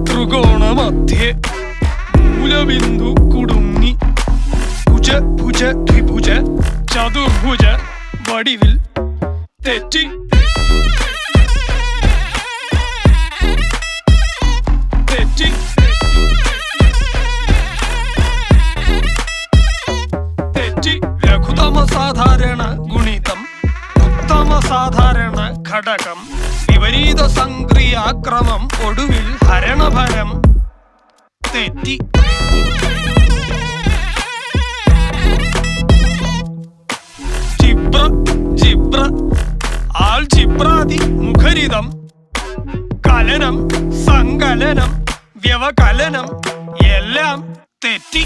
ത്രികോണമധ്യേ മൂലബിന്ദു കുടുങ്ങി ഭുജ ഭുജ ദ്വിഭുജ ചതുർഭുജ വടിവിൽ തെറ്റി തെറ്റി തെറ്റി ലഘുതമ സാധാരണ ഗുണിതം ഉത്തമ സാധാരണ ഘടകം വിപരീത സംക്രിയാക്രമം ഒടുവിൽ ഹരണഭരം തെറ്റി ജിബ്ര ജിബ്ര ആൾജിബ്രാദി മുഖരിതം കലനം സങ്കലനം വ്യവകലനം എല്ലാം തെറ്റി